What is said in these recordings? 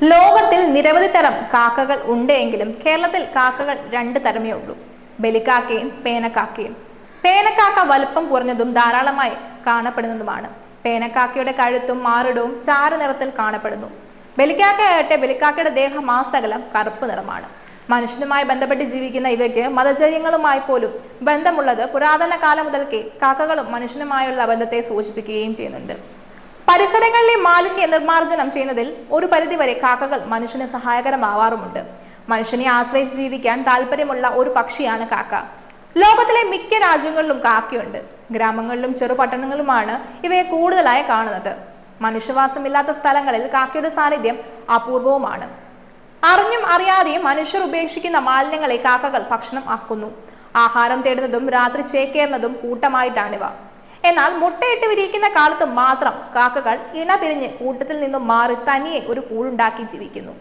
ലോകത്തിൽ നിരവധി തരം കാക്കകൾ ഉണ്ടെങ്കിലും കേരളത്തിൽ കാക്കകൾ രണ്ട് തരമേ ഉള്ളൂ: ബലിക്കാക്കയും പേനക്കാക്കയും. പേനക്കാക്ക വലുപ്പം കുറഞ്ഞതും ധാരാളമായി കാണപ്പെടുന്നതുമാണ്. പേനക്കാക്കയുടെ കഴുത്തും മാറിടവും ചാര നിറത്തിൽ കാണപ്പെടുന്നു. ബലിക്കാക്കയാകട്ടെ, ബലിക്കാക്കയുടെ ദേഹമാസകലം കറുപ്പ് നിറമാണ്. മനുഷ്യനുമായി ബന്ധപ്പെട്ട് ജീവിക്കുന്ന ഇവയ്ക്ക് മതചര്യങ്ങളുമായി പോലും ബന്ധമുള്ളത് പുരാതന കാലം മുതൽക്കേ കാക്കകളും മനുഷ്യനുമായുള്ള ബന്ധത്തെ സൂചിപ്പിക്കുകയും ചെയ്യുന്നുണ്ട്. പരിസരങ്ങളിലെ മാലിന്യ നിർമ്മാർജ്ജനം ചെയ്യുന്നതിൽ ഒരു പരിധിവരെ കാക്കകൾ മനുഷ്യന് സഹായകരമാവാറുമുണ്ട്. മനുഷ്യനെ ആശ്രയിച്ച് ജീവിക്കാൻ താല്പര്യമുള്ള ഒരു പക്ഷിയാണ് കാക്ക. ലോകത്തിലെ മിക്ക രാജ്യങ്ങളിലും കാക്കയുണ്ട്. ഗ്രാമങ്ങളിലും ചെറുപട്ടണങ്ങളിലുമാണ് ഇവയെ കൂടുതലായി കാണുന്നത്. മനുഷ്യവാസമില്ലാത്ത സ്ഥലങ്ങളിൽ കാക്കയുടെ സാന്നിധ്യം അപൂർവവുമാണ്. അറിഞ്ഞും അറിയാതെയും മനുഷ്യർ ഉപേക്ഷിക്കുന്ന മാലിന്യങ്ങളെ കാക്കകൾ ഭക്ഷണം ആക്കുന്നു. ആഹാരം തേടുന്നതും രാത്രി ചേക്കേറുന്നതും കൂട്ടമായിട്ടാണിവ. എന്നാൽ മുട്ടയിട്ട് വിരിയിക്കുന്ന കാലത്ത് മാത്രം കാക്കകൾ ഇണ പിരിഞ്ഞ് കൂട്ടത്തിൽ നിന്നും മാറി തനിയെ ഒരു കൂടുണ്ടാക്കി ജീവിക്കുന്നു.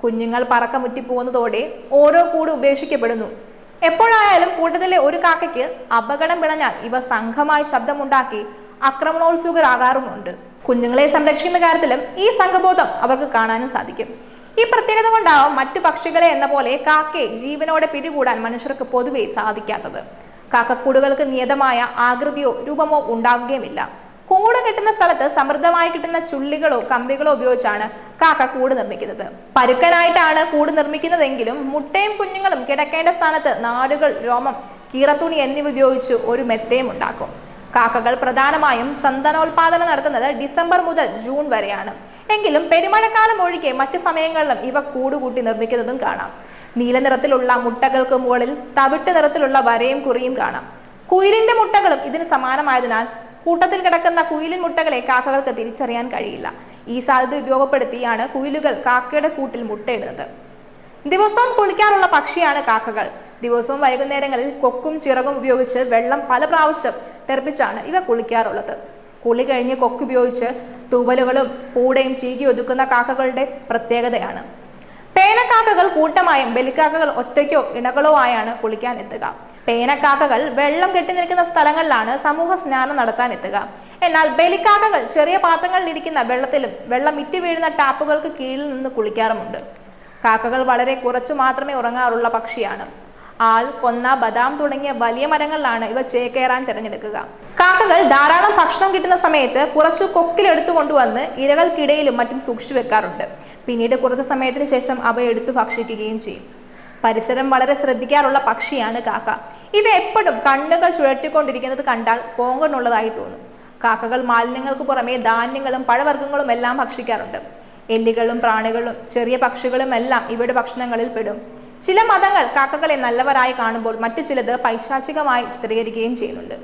കുഞ്ഞുങ്ങൾ പറക്കമുറ്റിപ്പോകുന്നതോടെ ഓരോ കൂട് ഉപേക്ഷിക്കപ്പെടുന്നു. എപ്പോഴായാലും കൂട്ടത്തിലെ ഒരു കാക്കയ്ക്ക് അപകടം പിണഞ്ഞാൽ ഇവ സംഘമായി ശബ്ദമുണ്ടാക്കി ആക്രമണോത്സുകരാകാറുമുണ്ട്. കുഞ്ഞുങ്ങളെ സംരക്ഷിക്കുന്ന കാര്യത്തിലും ഈ സംഘബോധം അവർക്ക് കാണാനും സാധിക്കും. ഈ പ്രത്യേകത കൊണ്ടാവും മറ്റു പക്ഷികളെ എന്ന പോലെ കാക്കയെ ജീവനോടെ പിടികൂടാൻ മനുഷ്യർക്ക് പൊതുവെ സാധിക്കാത്തത്. കാക്കക്കൂടുകൾക്ക് നിയതമായ ആകൃതിയോ രൂപമോ ഉണ്ടാകുകയുമില്ല. കൂട് കെട്ടുന്ന സ്ഥലത്ത് സമൃദ്ധമായി കിട്ടുന്ന ചുള്ളികളോ കമ്പികളോ ഉപയോഗിച്ചാണ് കാക്ക കൂട് നിർമ്മിക്കുന്നത്. പരുക്കനായിട്ടാണ് കൂട് നിർമ്മിക്കുന്നതെങ്കിലും മുട്ടയും കുഞ്ഞുങ്ങളും കിടക്കേണ്ട സ്ഥാനത്ത് നാരുകൾ, രോമം, കീറത്തുണി എന്നിവ ഉപയോഗിച്ച് ഒരു മെത്തയും ഉണ്ടാക്കും. കാക്കകൾ പ്രധാനമായും സന്താനോൽപാദനം നടത്തുന്നത് ഡിസംബർ മുതൽ ജൂൺ വരെയാണ്. എങ്കിലും പെരുമഴക്കാലം ഒഴികെ മറ്റു സമയങ്ങളിലും ഇവ കൂടുകൂട്ടി നിർമ്മിക്കുന്നതും കാണാം. നീല നിറത്തിലുള്ള മുട്ടകൾക്ക് മുകളിൽ തവിട്ട് നിറത്തിലുള്ള വരയും കുറിയും കാണാം. കുയിലിന്റെ മുട്ടകളും ഇതിന് സമാനമായതിനാൽ കൂട്ടത്തിൽ കിടക്കുന്ന കുയിലിൻ മുട്ടകളെ കാക്കകൾക്ക് തിരിച്ചറിയാൻ കഴിയില്ല. ഈ സാധ്യത ഉപയോഗപ്പെടുത്തിയാണ് കുയിലുകൾ കാക്കയുടെ കൂട്ടിൽ മുട്ടയിടുന്നത്. ദിവസവും കുളിക്കാറുള്ള പക്ഷിയാണ് കാക്കകൾ. ദിവസവും വൈകുന്നേരങ്ങളിൽ കൊക്കും ചിറകും ഉപയോഗിച്ച് വെള്ളം പല പ്രാവശ്യം തെറിപ്പിച്ചാണ് ഇവ കുളിക്കാറുള്ളത്. കുളി കഴിഞ്ഞ് കൊക്കുപയോഗിച്ച് തൂവലുകളും പൂടയും ചീകി ഒതുക്കുന്ന കാക്കകളുടെ പ്രത്യേകതയാണ്. പേനക്കാക്കകൾ കൂട്ടമായും ബലിക്കാക്കകൾ ഒറ്റയ്ക്കോ ഇണകളോ ആയാണ് കുളിക്കാൻ എത്തുക. പേനക്കാക്കകൾ വെള്ളം കെട്ടി നിൽക്കുന്ന സ്ഥലങ്ങളിലാണ് സമൂഹ സ്നാനം നടത്താൻ എത്തുക. എന്നാൽ ബലിക്കാക്കകൾ ചെറിയ പാത്രങ്ങളിൽ ഇരിക്കുന്ന വെള്ളത്തിലും വെള്ളം ഇറ്റി വീഴുന്ന ടാപ്പുകൾക്ക് കീഴിൽ നിന്ന് കുളിക്കാറുമുണ്ട്. കാക്കകൾ വളരെ കുറച്ചു മാത്രമേ ഉറങ്ങാറുള്ള പക്ഷിയാണ്. ആൽ, കൊന്ന, ബദാം തുടങ്ങിയ വലിയ മരങ്ങളിലാണ് ഇവ ചേക്കേറാൻ തിരഞ്ഞെടുക്കുക. കാക്കകൾ ധാരാളം ഭക്ഷണം കിട്ടുന്ന സമയത്ത് കുറച്ചു കൊക്കിലെടുത്തു കൊണ്ടുവന്ന് ഇരകൾക്കിടയിലും മറ്റും സൂക്ഷിച്ചു വെക്കാറുണ്ട്. പിന്നീട് കുറച്ചു സമയത്തിന് ശേഷം അവ എടുത്തു ഭക്ഷിക്കുകയും ചെയ്യും. പരിസരം വളരെ ശ്രദ്ധിക്കാറുള്ള പക്ഷിയാണ് കാക്ക. ഇവ എപ്പോഴും കണ്ണുകൾ ചുഴറ്റിക്കൊണ്ടിരിക്കുന്നത് കണ്ടാൽ കോങ്കണ്ണുള്ളതായി തോന്നും. കാക്കകൾ മാലിന്യങ്ങൾക്ക് പുറമെ ധാന്യങ്ങളും പഴവർഗ്ഗങ്ങളും എല്ലാം ഭക്ഷിക്കാറുണ്ട്. എല്ലുകളും പ്രാണികളും ചെറിയ പക്ഷികളും എല്ലാം ഇവയുടെ ഭക്ഷണങ്ങളിൽ പെടും. ചില മതങ്ങൾ കാക്കകളെ നല്ലവരായി കാണുമ്പോൾ മറ്റു ചിലത് പൈശാചികമായി ചിത്രീകരിക്കുകയും ചെയ്യുന്നുണ്ട്.